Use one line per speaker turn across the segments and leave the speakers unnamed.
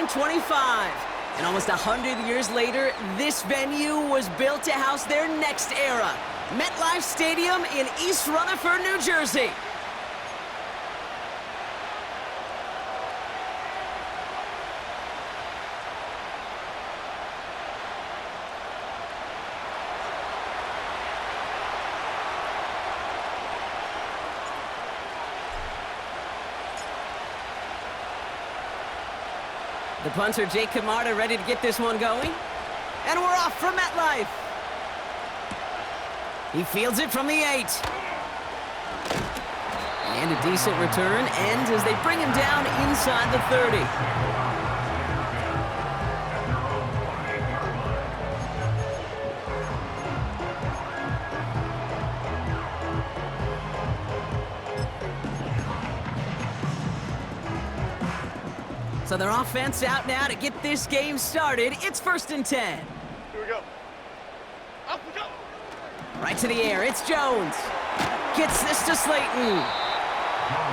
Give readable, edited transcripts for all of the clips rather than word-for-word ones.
W25. And almost 100 years later, this venue was built to house their next era. MetLife Stadium in East Rutherford, New Jersey. The punter, Jake Camarda, ready to get this one going. And we're off from MetLife. He fields it from the 8. And a decent return ends as they bring him down inside the 30. So their offense out now to get this game started. It's 1st and 10.
Here we go. Up we go.
Right to the air, it's Jones. Gets this to Slayton.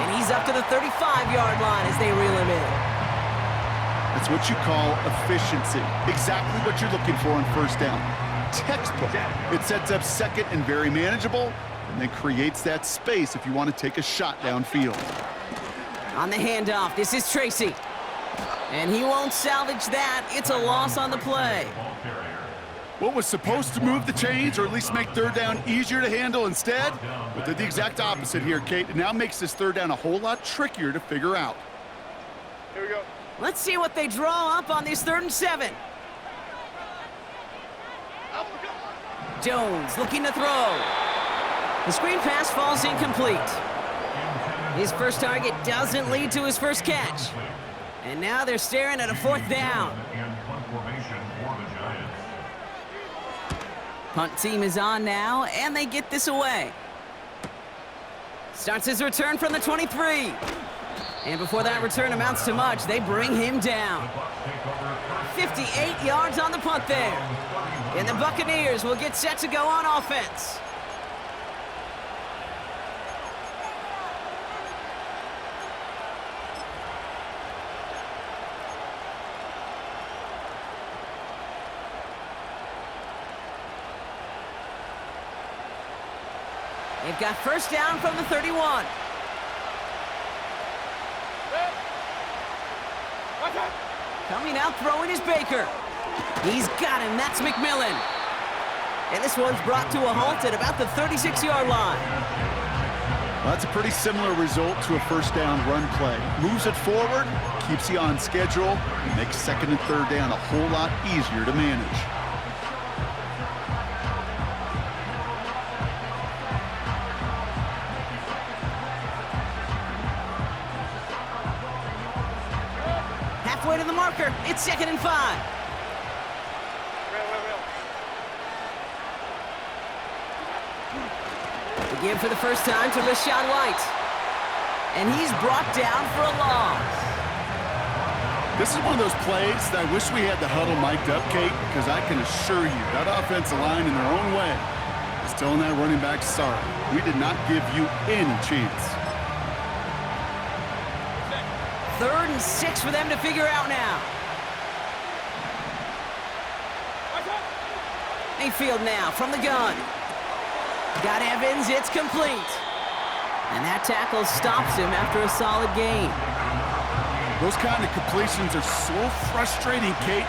And he's up to the 35-yard line as they reel him in.
That's what you call efficiency. Exactly what you're looking for on 1st down. Textbook. It sets up 2nd and very manageable, and then creates that space if you want to take a shot downfield.
On the handoff, this is Tracy. And he won't salvage that. It's a loss on the play.
What was supposed to move the chains, or at least make 3rd down easier to handle instead, but did the exact opposite here, Kate. It now makes this 3rd down a whole lot trickier to figure out.
Here we go.
Let's see what they draw up on this 3rd and 7.
Up we go.
Jones looking to throw. The screen pass falls incomplete. His first target doesn't lead to his first catch. And now they're staring at a 4th down. Punt team is on now, and they get this away. Starts his return from the 23. And before that return amounts to much, they bring him down. 58 yards on the punt there. And the Buccaneers will get set to go on offense. They've got 1st down from the 31. Coming out throwing is Baker. He's got him. That's McMillan. And this one's brought to a halt at about the 36-yard line.
Well, that's a pretty similar result to a 1st down run play. Moves it forward, keeps you on schedule, and makes 2nd and 3rd down a whole lot easier to manage.
Halfway to the marker. It's 2nd and 5. The give for the first time to Rashad White. And he's brought down for a loss.
This is one of those plays that I wish we had the huddle mic'd up, Kate, because I can assure you that offensive line in their own way is telling that running back, sorry, we did not give you any chance.
3rd and 6 for them to figure out now. Mayfield now from the gun. Got Evans, it's complete. And that tackle stops him after a solid gain.
Those kind of completions are so frustrating, Kate.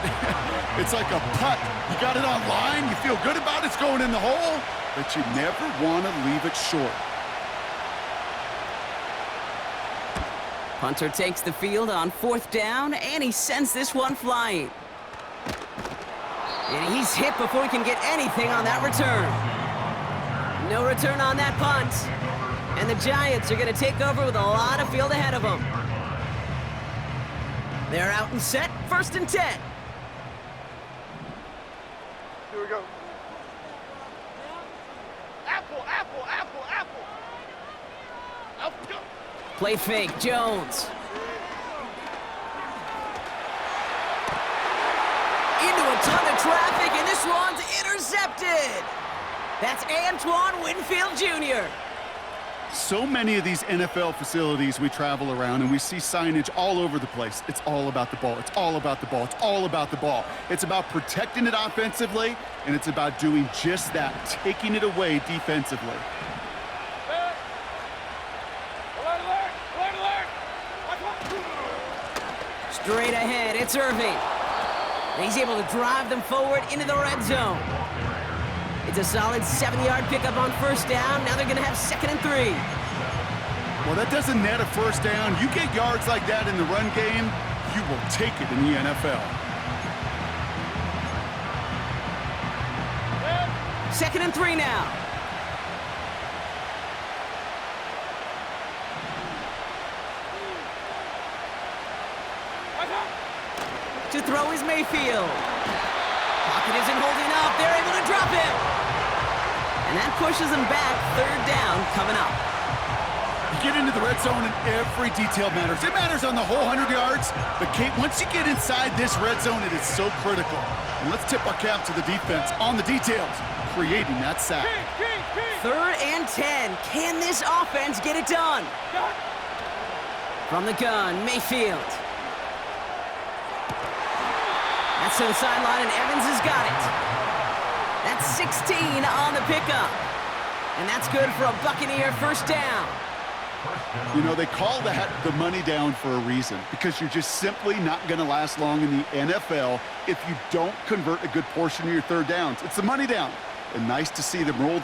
It's like a putt. You got it on line, you feel good about it's going in the hole, but you never want to leave it short.
Punter takes the field on 4th down, and he sends this one flying. And he's hit before he can get anything on that return. No return on that punt. And the Giants are going to take over with a lot of field ahead of them. They're out and set, 1st and 10.
Here we go. Apple, apple, apple, apple. Up we go.
Play fake, Jones. Into a ton of traffic, and this one's intercepted. That's Antoine Winfield Jr.
So many of these NFL facilities we travel around and we see signage all over the place. It's all about the ball. It's all about the ball. It's all about the ball. It's about protecting it offensively, and it's about doing just that, taking it away defensively.
Straight ahead, it's Irving. And he's able to drive them forward into the red zone. It's a solid 7-yard pickup on first down. Now they're going to have 2nd and 3.
Well, that doesn't net a first down. You get yards like that in the run game, you will take it in the NFL.
2nd and 3 now. To throw is Mayfield. Pocket isn't holding up. They're able to drop him. And that pushes them back. 3rd down coming up.
You get into the red zone and every detail matters. It matters on the whole 100 yards. But, Kate, once you get inside this red zone, it is so critical. And let's tip our cap to the defense on the details, creating that sack.
3rd and 10. Can this offense get it done? From the gun, Mayfield. That's to the sideline, and Evans has got it. That's 16 on the pickup. And that's good for a Buccaneer first down.
You know, they call that the money down for a reason, because you're just simply not going to last long in the NFL if you don't convert a good portion of your 3rd downs. It's the money down. And nice to see them roll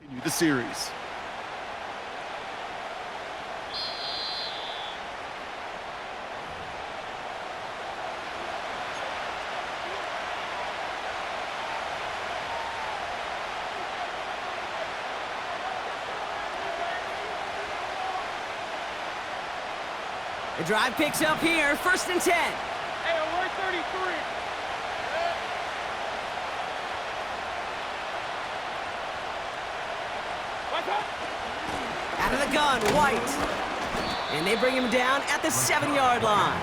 continue the series.
The drive picks up here, 1st and 10.
Hey, alert 33.
Out of the gun, White. And they bring him down at the 7-yard line.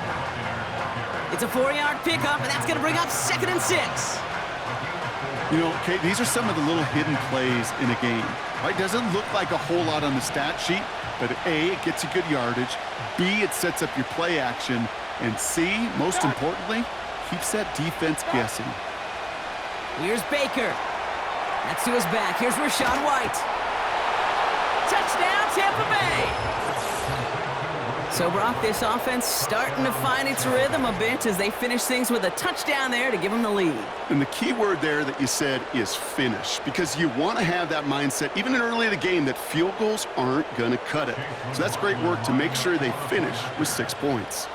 It's a 4-yard pickup, and that's going to bring up 2nd and 6.
You know, Kate, these are some of the little hidden plays in a game. Right? Doesn't look like a whole lot on the stat sheet, but A, it gets you good yardage. B, it sets up your play action. And C, most importantly, keeps that defense guessing.
Here's Baker. That's to his back. Here's Rashawn White. Touchdown, Tampa Bay. So, Brock, this offense starting to find its rhythm a bit as they finish things with a touchdown there to give them the lead.
And the key word there that you said is finish, because you want to have that mindset, even early in the game, that field goals aren't going to cut it. So that's great work to make sure they finish with 6 points.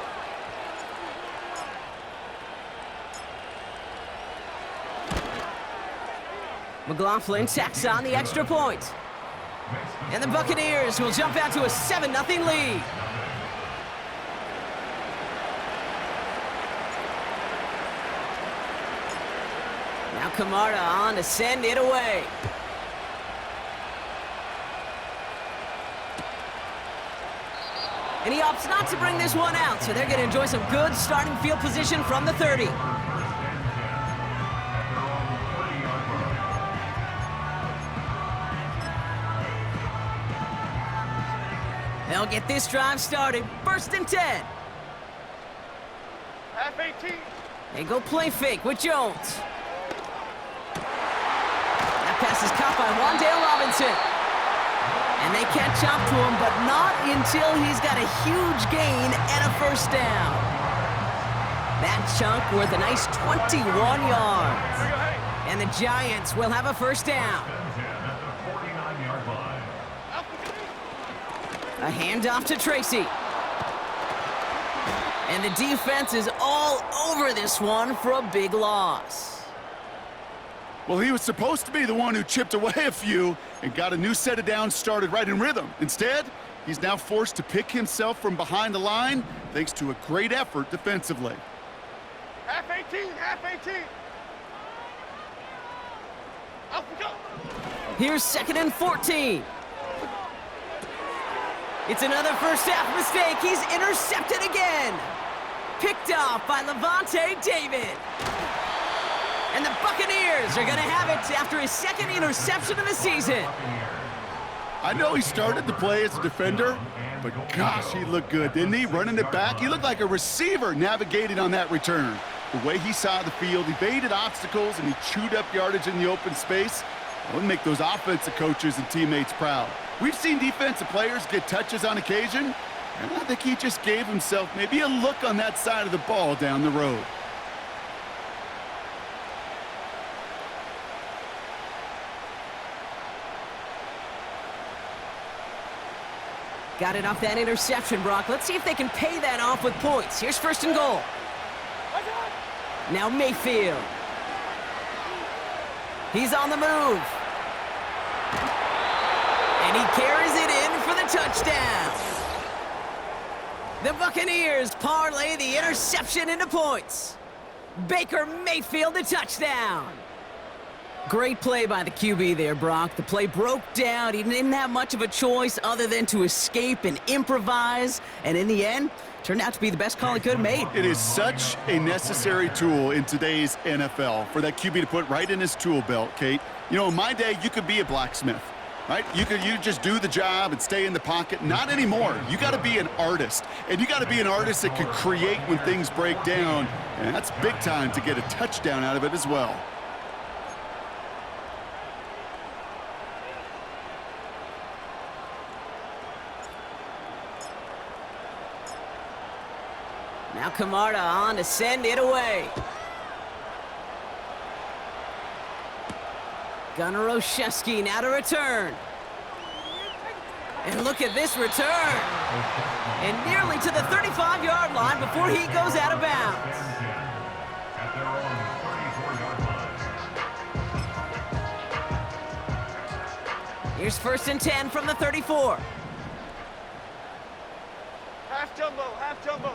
McLaughlin tacks on the extra point. And the Buccaneers will jump out to a 7-0 lead. Now Kamara on to send it away. And he opts not to bring this one out, so they're going to enjoy some good starting field position from the 30. They'll get this drive started. 1st and 10.
Half 18.
They go play fake with Jones. That pass is caught by Wan'Dale Robinson. And they catch up to him, but not until he's got a huge gain and a first down. That chunk worth a nice 21 yards. And the Giants will have a first down. A handoff to Tracy. And the defense is all over this one for a big loss.
Well, he was supposed to be the one who chipped away a few and got a new set of downs started right in rhythm. Instead, he's now forced to pick himself from behind the line thanks to a great effort defensively.
Half 18, half 18. Up we go.
Here's 2nd and 14. It's another first half mistake. He's intercepted again. Picked off by Levante David. And the Buccaneers are going to have it after his second interception of the season.
I know he started the play as a defender, but gosh, he looked good, didn't he? Running it back, he looked like a receiver navigating on that return. The way he saw the field, he evaded obstacles, and he chewed up yardage in the open space. That would make those offensive coaches and teammates proud. We've seen defensive players get touches on occasion, and I think he just gave himself maybe a look on that side of the ball down the road.
Got it off that interception, Brock. Let's see if they can pay that off with points. Here's first and goal. Now Mayfield. He's on the move. And he carries it in for the touchdown. The Buccaneers parlay the interception into points. Baker Mayfield, the touchdown. Great play by the QB there, Brock. The play broke down. He didn't have much of a choice other than to escape and improvise. And in the end, turned out to be the best call he could have made.
It is such a necessary tool in today's NFL for that QB to put right in his tool belt, Kate. You know, in my day, you could be a blacksmith, right? You just do the job and stay in the pocket. Not anymore. You got to be an artist. And you got to be an artist that can create when things break down. And that's big time to get a touchdown out of it as well.
Now Camarda on to send it away. Gunnar Olszewski now to return. And look at this return. And nearly to the 35-yard line before he goes out of bounds. Here's first and 10 from the 34.
Half jumbo, half jumbo.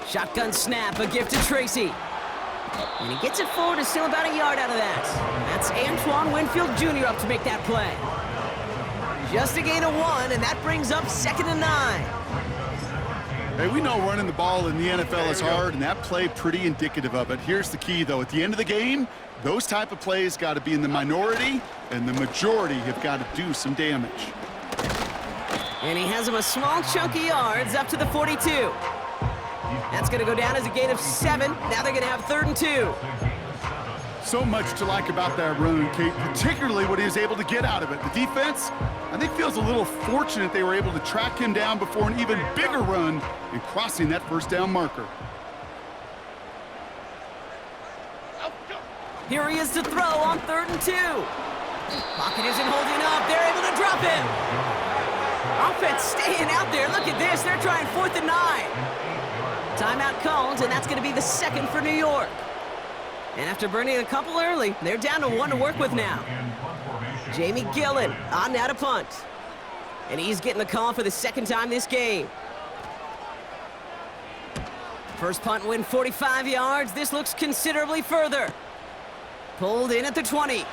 Shotgun snap, a gift to Tracy. And he gets it forward to still about a yard out of that. That's Antoine Winfield Jr. up to make that play. Just a gain of 1, and that brings up 2nd and 9.
Hey, we know running the ball in the NFL is hard, and that play pretty indicative of it. Here's the key, though. At the end of the game, those type of plays got to be in the minority, and the majority have got to do some damage.
And he has him a small chunk of yards up to the 42. That's going to go down as a gain of 7. Now they're going to have 3rd and 2.
So much to like about that run, Kate, particularly what he was able to get out of it. The defense, I think, feels a little fortunate they were able to track him down before an even bigger run and crossing that first down marker.
Here he is to throw on 3rd and 2. Pocket isn't holding up. They're able to drop him. Offense staying out there. Look at this. They're trying 4th and 9. Timeout called, and that's going to be the 2nd for New York. And after burning a couple early, they're down to 1 to work with now. Jamie Gillen on now to punt. And he's getting the call for the 2nd time this game. First punt win 45 yards. This looks considerably further. Pulled in at the 20.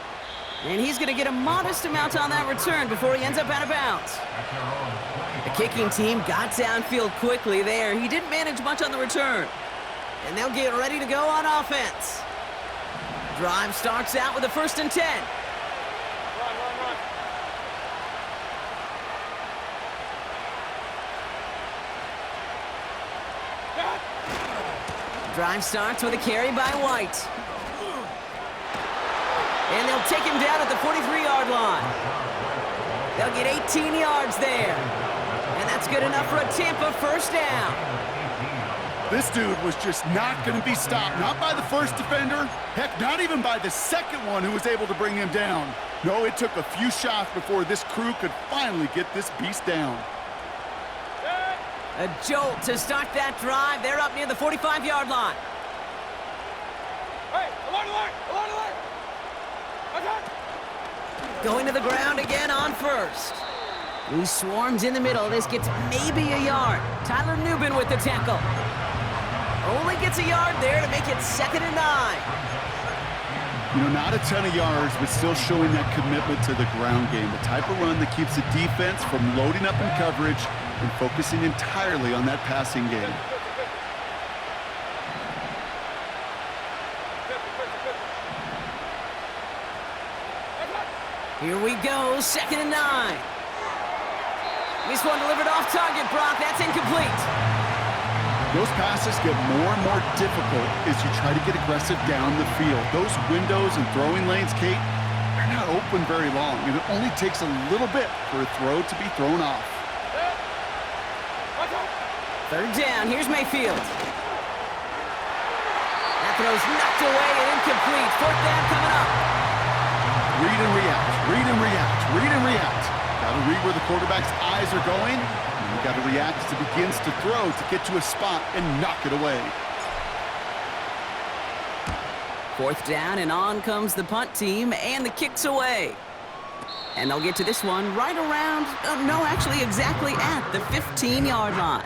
And he's going to get a modest amount on that return before he ends up out of bounds. The kicking team got downfield quickly there. He didn't manage much on the return. And they'll get ready to go on offense. Drive starts out with a 1st and 10.
Run.
Drive starts with a carry by White. And they'll take him down at the 43-yard line. They'll get 18 yards there. And that's good enough for a Tampa first down.
This dude was just not going to be stopped. Not by the first defender. Heck, not even by the second one who was able to bring him down. No, it took a few shots before this crew could finally get this beast down.
A jolt to start that drive. They're up near the 45-yard line.
Hey, alert!
Going to the ground again on first. He swarms in the middle. This gets maybe a yard. Tyler Nubin with the tackle. Only gets a yard there to make it 2nd and 9.
You know, not a ton of yards, but still showing that commitment to the ground game. The type of run that keeps the defense from loading up in coverage and focusing entirely on that passing game.
Here we go, 2nd and 9. This one delivered off target, Brock. That's incomplete.
Those passes get more and more difficult as you try to get aggressive down the field. Those windows and throwing lanes, Kate, they're not open very long, and it only takes a little bit for a throw to be thrown off.
3rd down, here's Mayfield. That throw's knocked away and incomplete. 4th down coming up.
Read and react, read and react, read and react. Got to read where the quarterback's eyes are going, and you got to react as it begins to throw to get to a spot and knock it away.
4th down, and on comes the punt team, and the kick's away. And they'll get to this one right around, no, actually exactly at the 15-yard line.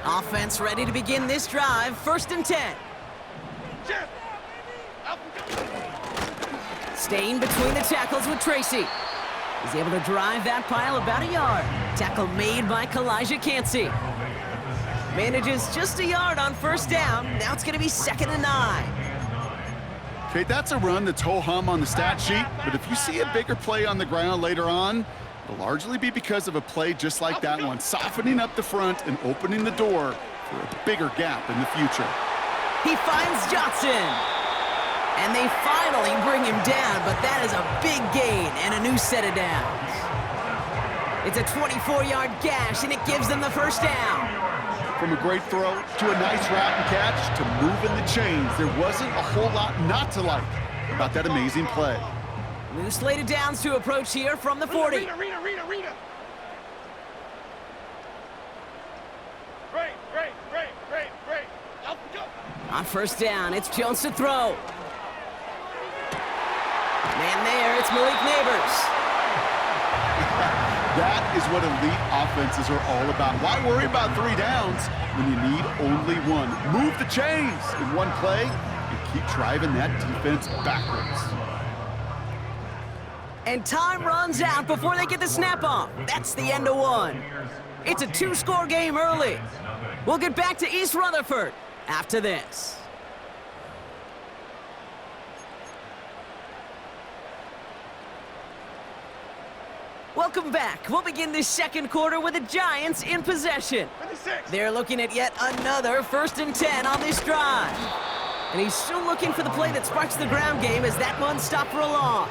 Offense ready to begin this drive, 1st and 10. Staying between the tackles with Tracy. He's able to drive that pile about a yard. Tackle made by Kalijah Cansey. Manages just a yard on 1st down. Now it's going to be 2nd and 9.
Okay, that's a run that's ho-hum on the stat sheet, but if you see a bigger play on the ground later on, it'll largely be because of a play just like that one, softening up the front and opening the door for a bigger gap in the future.
He finds Johnson. And they finally bring him down, but that is a big gain and a new set of downs. It's a 24-yard gash, and it gives them the 1st down.
From a great throw to a nice route and catch to moving the chains, there wasn't a whole lot not to like about that amazing play.
New slate of downs to approach here from the 40.
Rita. Great.
On 1st down, it's Jones to throw. Man there, it's Malik Neighbors.
That is what elite offenses are all about. Why worry about 3 downs when you need only one? Move the chains in one play and keep driving that defense backwards.
And time runs out before they get the snap off. That's the end of one. It's a 2-score game early. We'll get back to East Rutherford after this. Welcome back. We'll begin this 2nd quarter with the Giants in possession.
56.
They're looking at yet another 1st and 10 on this drive. And he's still looking for the play that sparks the ground game as that one stopped for a loss.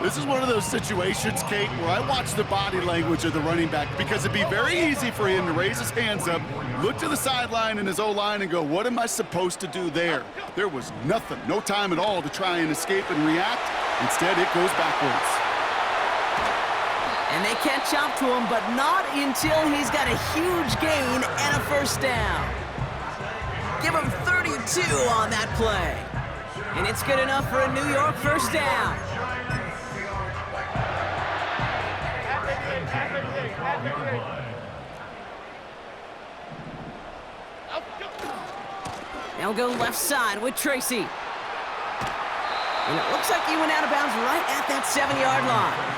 This is one of those situations, Kate, where I watch the body language of the running back because it'd be very easy for him to raise his hands up, look to the sideline in his O-line and go, what am I supposed to do there? There was nothing, no time at all to try and escape and react. Instead, it goes backwards.
And they catch up to him, but not until he's got a huge gain and a 1st down. Give him 32 on that play. And it's good enough for a New York 1st down. They'll go left side with Tracy. And it looks like he went out of bounds right at that 7-yard line.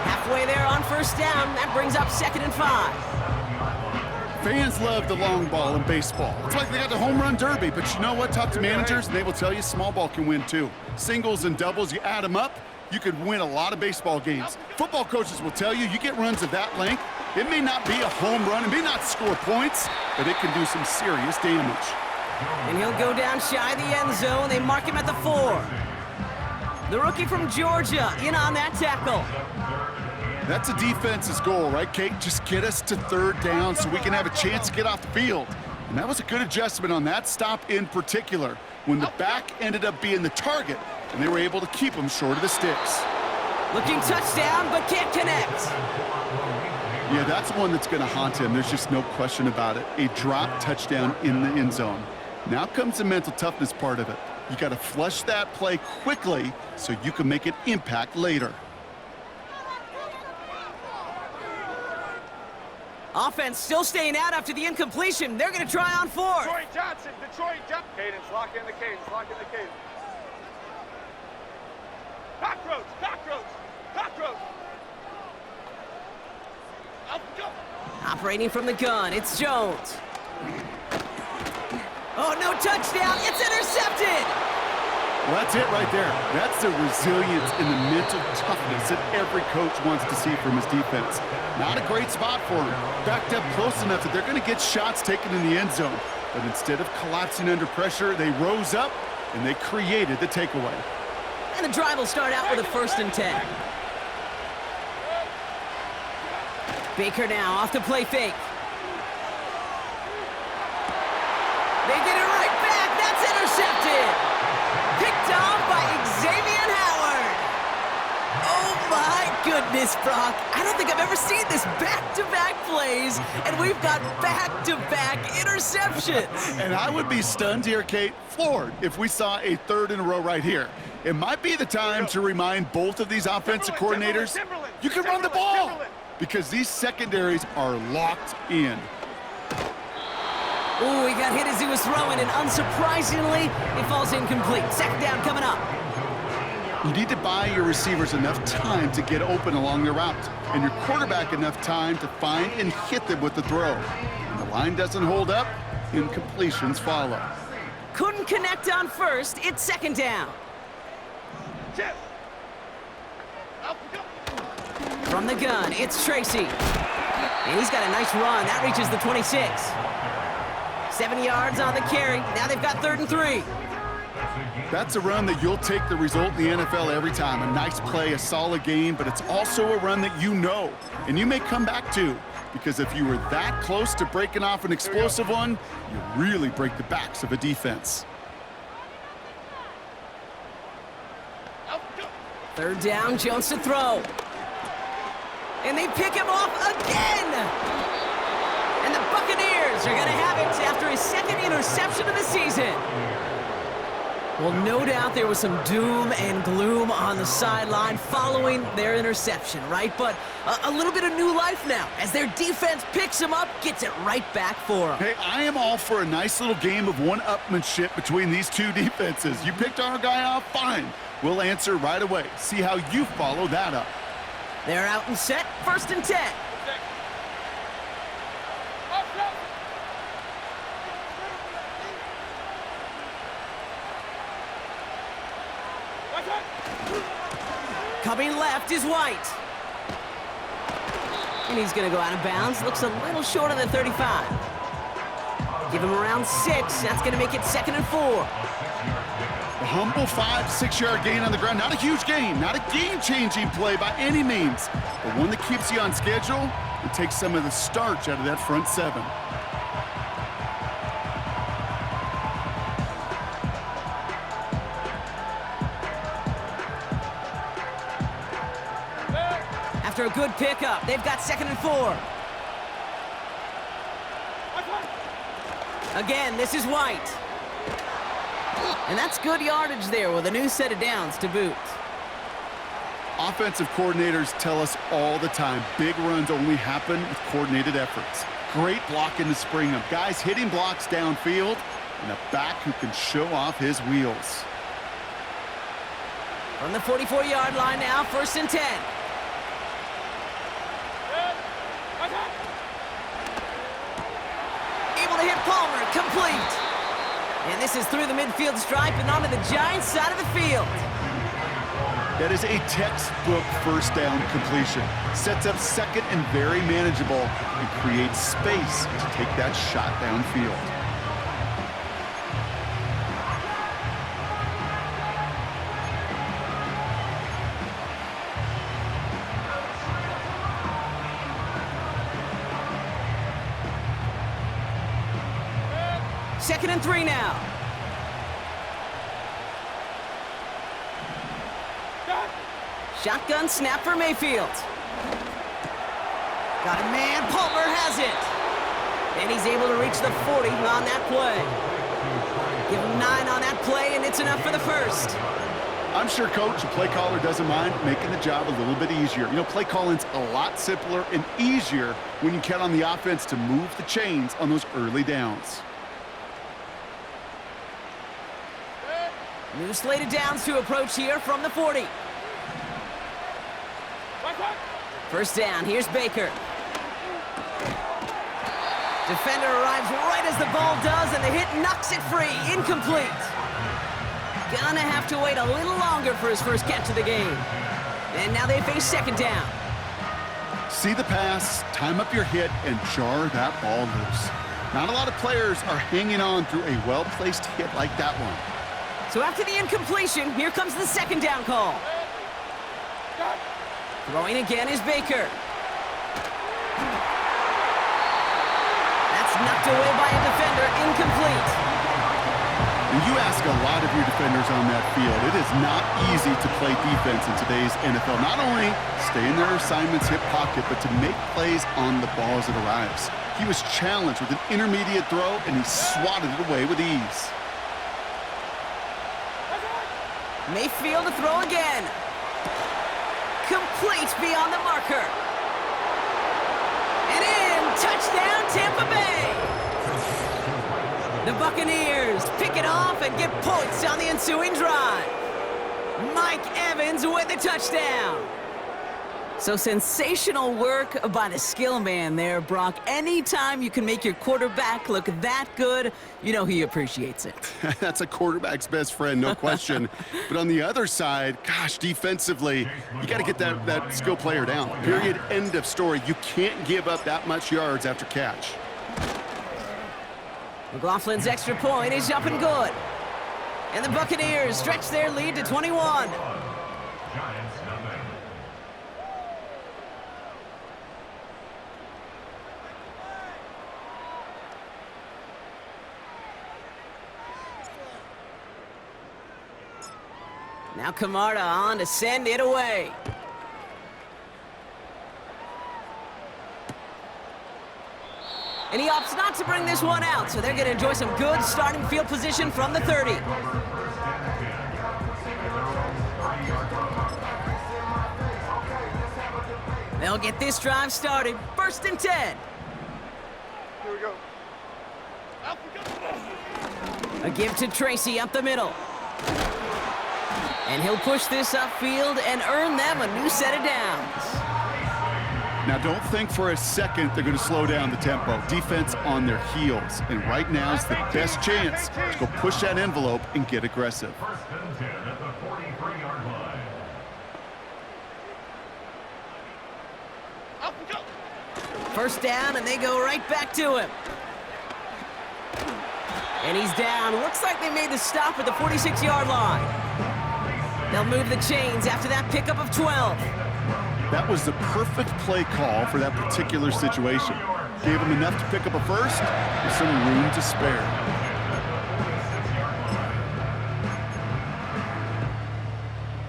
Halfway there on 1st down, that brings up 2nd and 5.
Fans love the long ball in baseball. It's like they got the home run derby, but you know what? Talk to managers, and they will tell you small ball can win too. Singles and doubles, you add them up, you could win a lot of baseball games. Football coaches will tell you, you get runs of that length, it may not be a home run, it may not score points, but it can do some serious damage.
And he'll go down shy of the end zone. They mark him at the 4. The rookie from Georgia in on that tackle.
That's a defense's goal, right, Kate? Just get us to 3rd down so we can have a chance to get off the field. And that was a good adjustment on that stop in particular, when the back ended up being the target, and they were able to keep him short of the sticks.
Looking touchdown, but can't connect.
Yeah, that's one that's going to haunt him. There's just no question about it. A drop touchdown in the end zone. Now comes the mental toughness part of it. You got to flush that play quickly so you can make an impact later.
Offense still staying out after the incompletion. They're going to try on 4.
Detroit Johnson. Cadence, lock in the cadence. Cockroach.
Operating from the gun, it's Jones. Oh, no touchdown. It's intercepted.
Well, that's it right there. That's the resilience and the mental toughness that every coach wants to see from his defense. Not a great spot for him. Backed up close enough that they're going to get shots taken in the end zone. But instead of collapsing under pressure, they rose up and they created the takeaway.
And the drive will start out with a 1st and 10. Baker now off the play fake. They get it right back. That's intercepted. Picked off by Xavier Howard. Oh my goodness, Brock. I don't think I've ever seen this back-to-back plays, and we've got back-to-back interceptions.
And I would be stunned here, Kate, floored, if we saw a 3rd in a row right here. It might be the time to remind both of these offensive coordinators, you can run the ball, because these secondaries are locked in.
Oh, he got hit as he was throwing, and unsurprisingly, it falls incomplete. 2nd down coming up.
You need to buy your receivers enough time to get open along their route, and your quarterback enough time to find and hit them with the throw. When the line doesn't hold up, incompletions follow.
Couldn't connect on 1st. It's 2nd down. From the gun, it's Tracy. And he's got a nice run. That reaches the 26. 7 yards on the carry. Now they've got 3rd and 3.
That's a run that you'll take the result in the NFL every time. A nice play, a solid game, but it's also a run that you know, and you may come back to, because if you were that close to breaking off an explosive one, you really break the backs of a defense.
3rd down, Jones to throw. And they pick him off again! And the Buccaneers are going to have it after his 2nd interception of the season. Well, no doubt there was some doom and gloom on the sideline following their interception, right? But a little bit of new life now as their defense picks him up, gets it right back for them.
Hey, I am all for a nice little game of one-upmanship between these two defenses. You picked our guy off, fine. We'll answer right away. See how you follow that up.
They're out and set, 1st and 10. Coming left is White. And he's going to go out of bounds. Looks a little short of the 35. Give him around 6. That's going to make it 2nd and 4.
A humble 5-6 yard gain on the ground. Not a huge gain, not a game-changing play by any means, but one that keeps you on schedule and takes some of the starch out of that front 7.
After a good pickup, they've got 2nd and 4. Again, this is White. And that's good yardage there with a new set of downs to boot.
Offensive coordinators tell us all the time, big runs only happen with coordinated efforts. Great blocking to spring them. Guys hitting blocks downfield, and a back who can show off his wheels.
From the 44-yard line now, 1st and 10. Able to hit Palmer, complete. And this is through the midfield stripe and onto the Giants' side of the field.
That is a textbook 1st down completion. Sets up 2nd and very manageable and creates space to take that shot downfield.
Second and 3 now. Shotgun snap for Mayfield. Got a man, Palmer has it. And he's able to reach the 40 on that play. Give him 9 on that play, and it's enough for the 1st.
I'm sure, Coach, the play caller doesn't mind making the job a little bit easier. You know, play calling's a lot simpler and easier when you count on the offense to move the chains on those early downs.
New slate of downs to approach here from the 40. 1st down, here's Baker. Defender arrives right as the ball does, and the hit knocks it free. Incomplete. Gonna have to wait a little longer for his first catch of the game. And now they face second down.
See the pass, time up your hit, and jar that ball loose. Not a lot of players are hanging on through a well-placed hit like that one.
So after the incompletion, here comes the second down call. Throwing again is Baker. That's knocked away by a defender, incomplete.
And you ask a lot of your defenders on that field. It is not easy to play defense in today's NFL. Not only stay in their assignments, hit pocket, but to make plays on the ball as it arrives. He was challenged with an intermediate throw, and he swatted it away with ease.
Mayfield to throw again. Complete beyond the marker. And in, touchdown Tampa Bay. The Buccaneers pick it off and get points on the ensuing drive. Mike Evans with the touchdown. So sensational work by the skill man there, Brock. Anytime you can make your quarterback look that good, you know he appreciates it.
That's a quarterback's best friend, no question. But on the other side, gosh, defensively, you got to get that skill player down. Period, end of story. You can't give up that much yards after catch.
McLaughlin's extra point is up and good. And the Buccaneers stretch their lead to 21. Now Camarda on to send it away. And he opts not to bring this one out, so they're going to enjoy some good starting field position from the 30. They'll get this drive started. 1st and 10.
Here we go.
A give to Tracy up the middle. And he'll push this upfield and earn them a new set of downs.
Now, don't think for a second they're going to slow down the tempo. Defense on their heels. And right now is the best chance to go push that envelope and get aggressive.
1st and 10 at the 43-yard line.
Up we go.
1st down, and they go right back to him. And he's down. Looks like they made the stop at the 46-yard line. They'll move the chains after that pickup of 12.
That was the perfect play call for that particular situation. Gave him enough to pick up a first with some room to spare.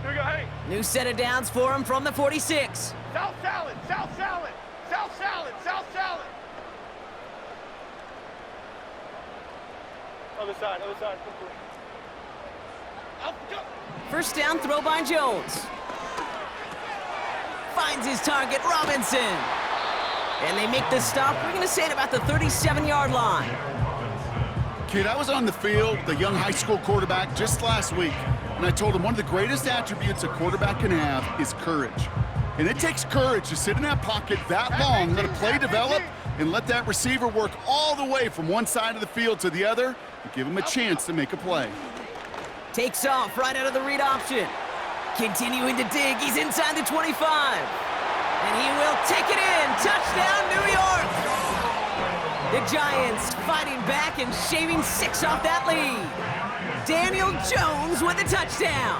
Here we go, hey.
New set of downs for him from the 46.
South salad, south salad, south salad, south salad. Other side, other side. Up we go.
1st down throw by Jones. Finds his target, Robinson. And they make the stop. We're going to say at about the 37-yard line.
Kid, I was on the field with a young high school quarterback just last week, and I told him one of the greatest attributes a quarterback can have is courage. And it takes courage to sit in that pocket that long, let a play develop, and let that receiver work all the way from one side of the field to the other and give him a chance to make a play.
Takes off right out of the read option. Continuing to dig, he's inside the 25. And he will take it in. Touchdown, New York! The Giants fighting back and shaving 6 off that lead. Daniel Jones with a touchdown.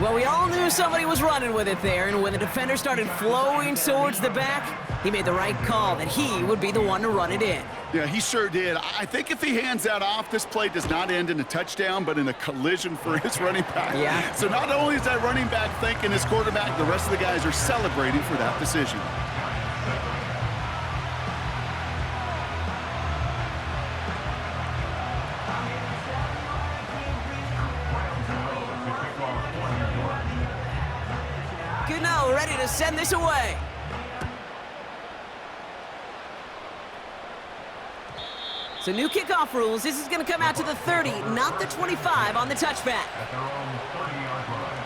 Well, we all knew somebody was running with it there, and when the defender started flowing towards the back, he made the right call that he would be the one to run it in.
Yeah, he sure did. I think if he hands that off, this play does not end in a touchdown, but in a collision for his running back.
Yeah.
So not only is that running back thanking his quarterback, the rest of the guys are celebrating for that decision.
Gano ready to send this away. So new kickoff rules. This is going to come out to the 30, not the 25 on the touchback.
At their own 30-yard line.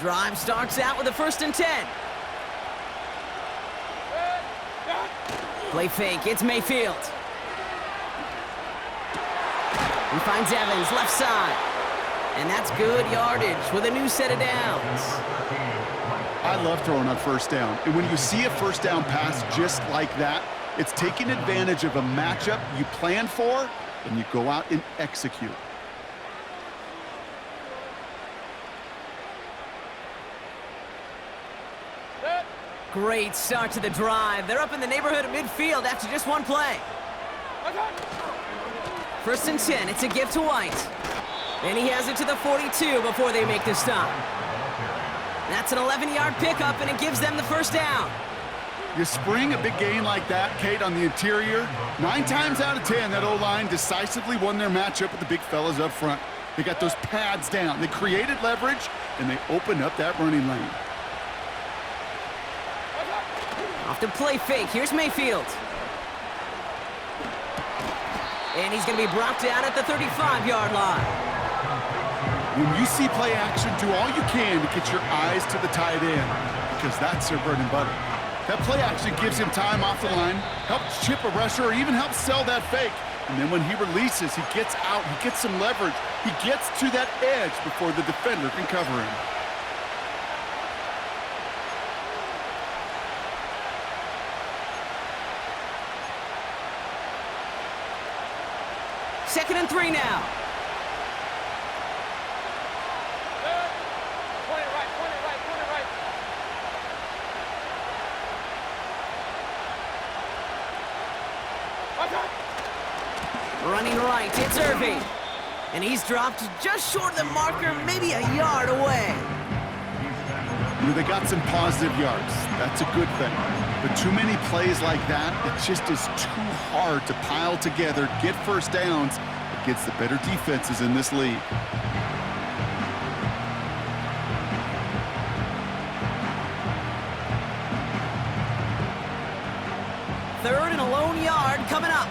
Drive starts out with a 1st and 10. Play fake, it's Mayfield. He finds Evans, left side. And that's good yardage with a new set of downs.
I love throwing on 1st down. And when you see a 1st down pass just like that, it's taking advantage of a matchup you plan for, and you go out and execute.
Great start to the drive. They're up in the neighborhood of midfield after just one play. 1st and 10, it's a give to White. And he has it to the 42 before they make the stop. That's an 11-yard pickup, and it gives them the 1st down.
You spring a big gain like that, Kate, on the interior. 9 times out of 10, that O-line decisively won their matchup with the big fellas up front. They got those pads down. They created leverage, and they opened up that running lane.
Off to play fake. Here's Mayfield. And he's going to be brought down at the 35-yard line.
When you see play action, do all you can to get your eyes to the tight end, because that's their bread and butter. That play action gives him time off the line, helps chip a rusher, or even helps sell that fake. And then when he releases, he gets out, he gets some leverage. He gets to that edge before the defender can cover him.
Second and 3 now.
Point it right.
Running right, it's Irving. And he's dropped just short of the marker, maybe a yard away.
They got some positive yards. That's a good thing. But too many plays like that, it just is too hard to pile together, get 1st downs against the better defenses in this league.
Third and a lone yard coming up.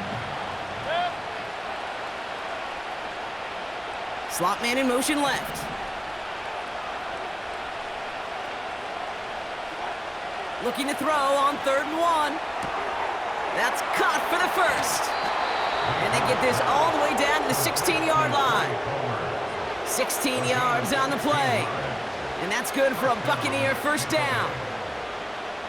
Slot man in motion left. Looking to throw on 3rd and 1. That's caught for the 1st. And they get this all the way down to the 16-yard line. 16 yards on the play. And that's good for a Buccaneer 1st down.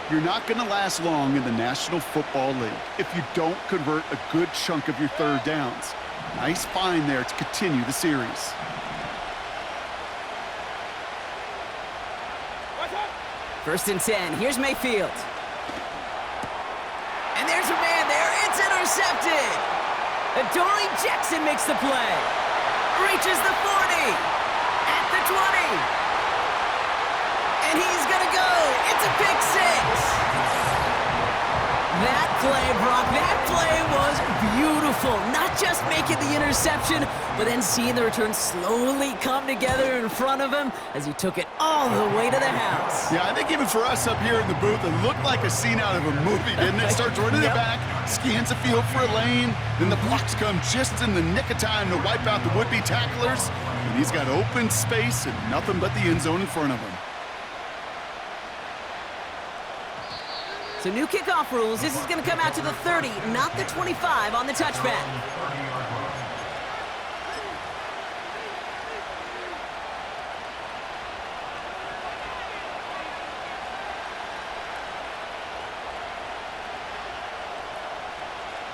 You're not going to last long in the National Football League if you don't convert a good chunk of your 3rd downs. Nice find there to continue the series.
First and 10. Here's Mayfield. And there's a man there. It's intercepted. Adoree Jackson makes the play. Reaches the 40. At the 20. And he's going to go. It's a pick 6. That play, Brock, that play was beautiful. Not just making the interception, but then seeing the return slowly come together in front of him as he took it all the way to the house.
Yeah, I think even for us up here in the booth, it looked like a scene out of a movie, didn't it? Starts running it back, scans the field for a lane, then the blocks come just in the nick of time to wipe out the would-be tacklers, and he's got open space and nothing but the end zone in front of him.
So new kickoff rules. This is going to come out to the 30, not the 25 on the touchback.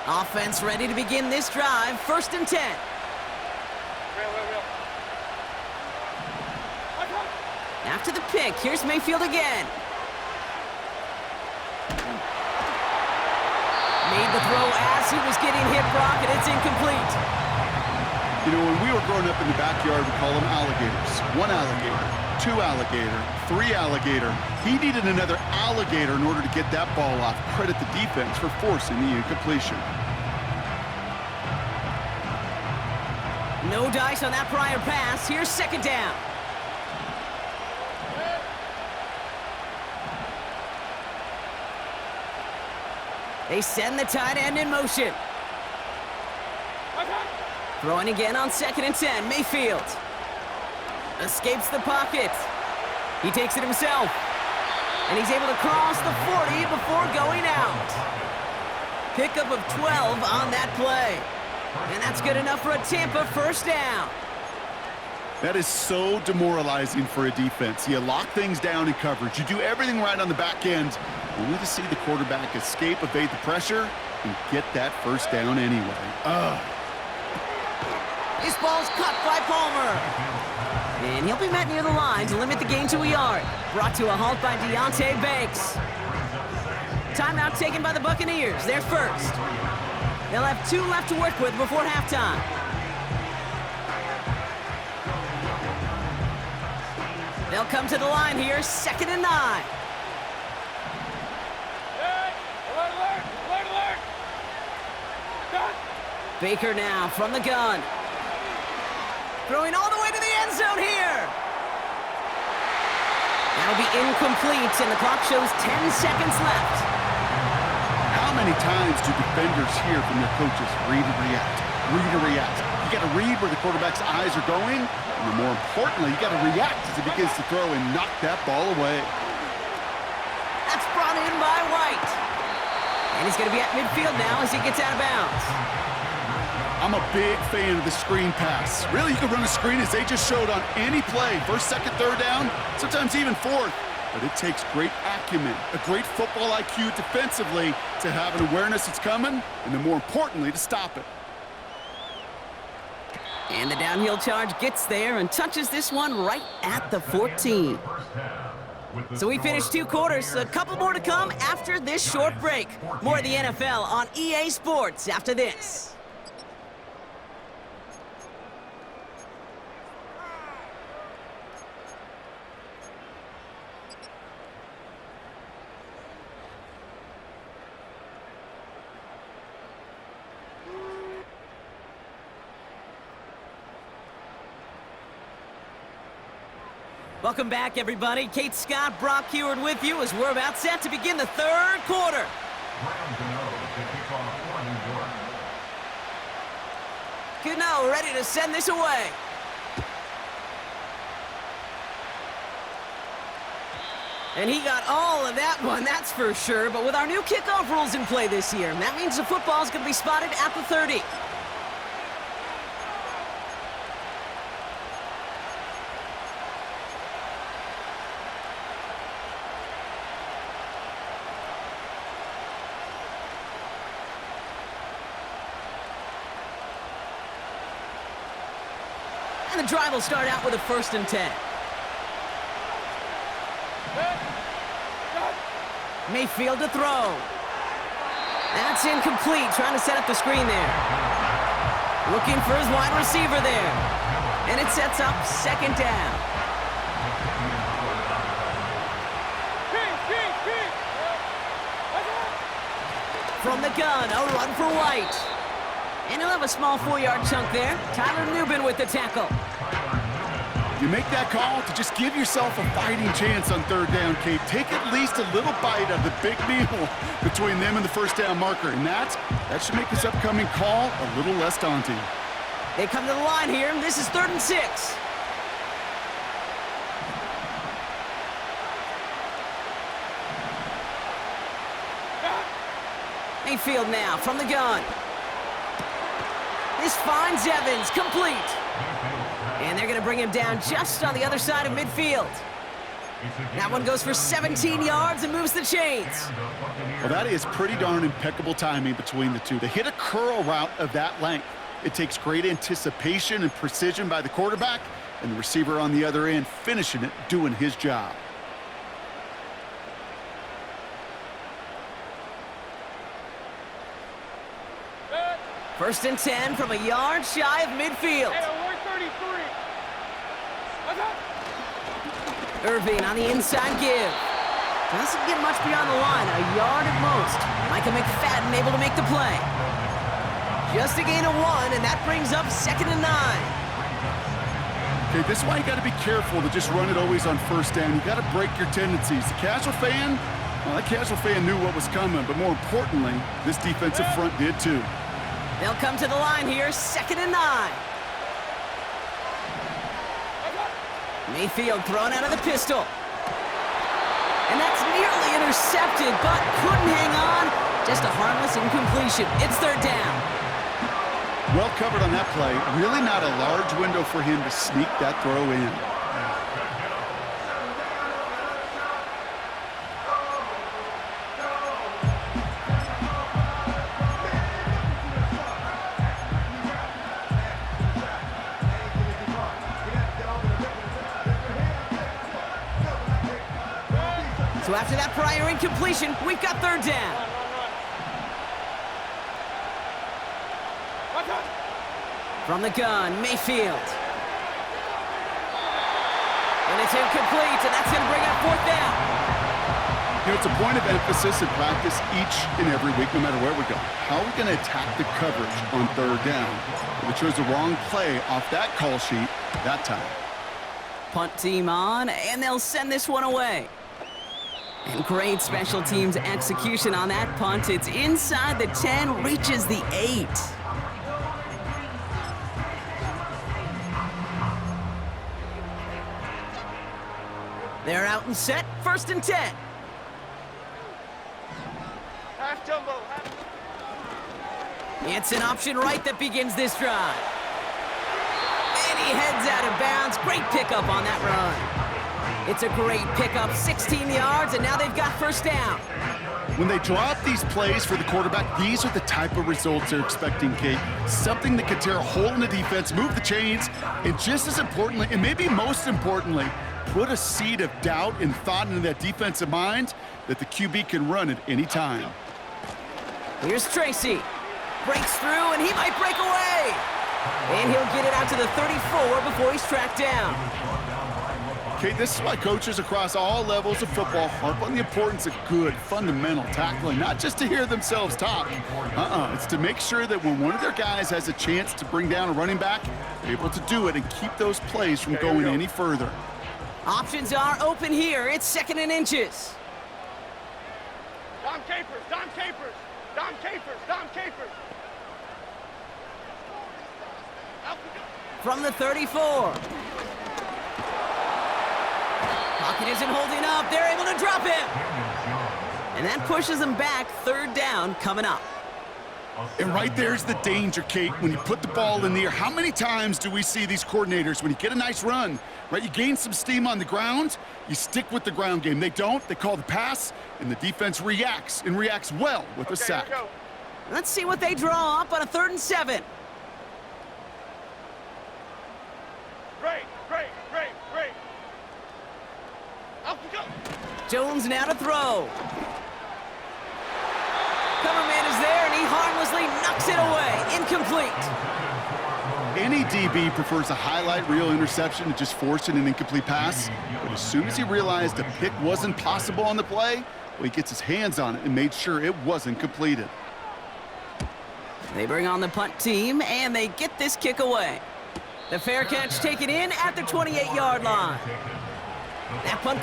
Offense ready to begin this drive. 1st and 10. After the pick, here's Mayfield again. Made the throw as he was getting hit, Brock, and it's incomplete.
You know, when we were growing up in the backyard, we call them alligators. 1 alligator, 2 alligator, 3 alligator. He needed another alligator in order to get that ball off. Credit the defense for forcing the incompletion.
No dice on that prior pass. Here's 2nd down. They send the tight end in motion. Throwing again on 2nd and 10. Mayfield escapes the pocket. He takes it himself. And he's able to cross the 40 before going out. Pickup of 12 on that play. And that's good enough for a Tampa first down.
That is so demoralizing for a defense. You lock things down in coverage. You do everything right on the back end, only to see the quarterback escape, evade the pressure, and get that first down anyway.
This ball's caught by Palmer. And he'll be met near the line to limit the gain to a yard. Brought to a halt by Deontay Banks. Timeout taken by the Buccaneers. They're first. They'll have 2 left to work with before halftime. They'll come to the line here, 2nd and 9.
Alert! Cut!
Baker now from the gun. Throwing all the way to the end zone here. That'll be incomplete, and the clock shows 10 seconds left.
How many times do defenders hear from their coaches, read and react, read and react? You got to read where the quarterback's eyes are going, and more importantly, you got to react as he begins to throw and knock that ball away.
That's brought in by White. And he's going to be at midfield now as he gets out of bounds.
I'm a big fan of the screen pass. Really, you can run a screen as they just showed on any play. First, second, third down, sometimes even fourth. But it takes great acumen, a great football IQ defensively to have an awareness it's coming, and then more importantly, to stop it.
And the downhill charge gets there and touches this one right at the 14. So we finished 2 quarters. A couple more to come after this short break. More of the NFL on EA Sports after this. Welcome back, everybody. Kate Scott, Brock Heward with you as we're about set to begin the 3rd quarter. Gano ready to send this away. And he got all of that one, that's for sure. But with our new kickoff rules in play this year, that means the football's going to be spotted at the 30. And the drive will start out with a 1st and 10. Mayfield to throw. That's incomplete, trying to set up the screen there. Looking for his wide receiver there. And it sets up 2nd down. From the gun, a run for White. And he'll have a small 4-yard chunk there. Tyler Newbin with the tackle.
You make that call to just give yourself a fighting chance on 3rd down, Kate. Take at least a little bite of the big meal between them and the first down marker. And that should make this upcoming call a little less daunting.
They come to the line here, and this is 3rd and 6. Mayfield now from the gun. This finds Evans, complete. And they're going to bring him down just on the other side of midfield. That one goes for 17 yards and moves the chains.
Well, that is pretty darn impeccable timing between the two. They hit a curl route of that length. It takes great anticipation and precision by the quarterback, and the receiver on the other end finishing it, doing his job.
First and 10 from a yard shy of midfield. Irving on the inside give. Doesn't get much beyond the line, a yard at most. Micah McFadden able to make the play. Just a gain of 1, and that brings up 2nd and 9.
Okay, this is why you got to be careful to just run it always on 1st down. You got to break your tendencies. The casual fan, well, that casual fan knew what was coming, but more importantly, this defensive front did too.
They'll come to the line here, 2nd and 9. Mayfield thrown out of the pistol. intercepted, but couldn't hang on. Just a harmless incompletion. It's third down.
Well covered on that play. Really not a large window for him to sneak that throw in.
So after that prior incompletion, we've got third down. From the gun, Mayfield. And it's incomplete, and that's going to bring up fourth down.
You know, it's a point of emphasis in practice each and every week, no matter where we go. How are we going to attack the coverage on third down? We chose the wrong play off that call sheet that time.
Punt team on, and they'll send this one away. And great special teams execution on that punt. It's inside the 10, reaches the 8. They're out and set, first and 10.
Half jumbo.
It's an option right that begins this drive. And he heads out of bounds. Great pickup on that run. It's a great pickup, 16 yards, and now they've got first down.
When they draw up these plays for the quarterback, these are the type of results they're expecting, Kate. Something that could tear a hole in the defense, move the chains, and just as importantly, and maybe most importantly, put a seed of doubt and thought into that defensive mind that the QB can run at any time.
Here's Tracy. Breaks through, and he might break away. And he'll get it out to the 34 before he's tracked down.
Okay, this is why coaches across all levels of football harp on the importance of good, fundamental tackling, not just to hear themselves talk. It's to make sure that when one of their guys has a chance to bring down a running back, they're able to do it and keep those plays from going any further.
Options are open here. It's second and inches.
Dom Capers, Dom Capers, Dom Capers, Dom Capers.
From the 34. Pocket isn't holding up. They're able to drop him. And that pushes them back. Third down coming up.
And right there's the danger, Kate, when you put the ball in the air. How many times do we see these coordinators, when you get a nice run, right, you gain some steam on the ground, you stick with the ground game. They don't. They call the pass, and the defense reacts, and reacts well with a sack.
Let's see what they draw up on a 3rd and 7.
Great. Out we go.
Jones now to throw. Coverman is there, and he harmlessly knocks it away. Incomplete.
Any DB prefers a highlight reel interception to just forcing an incomplete pass. But as soon as he realized a pick wasn't possible on the play, well, he gets his hands on it and made sure it wasn't completed.
They bring on the punt team, and they get this kick away. The fair catch taken in at the 28-yard line. That punt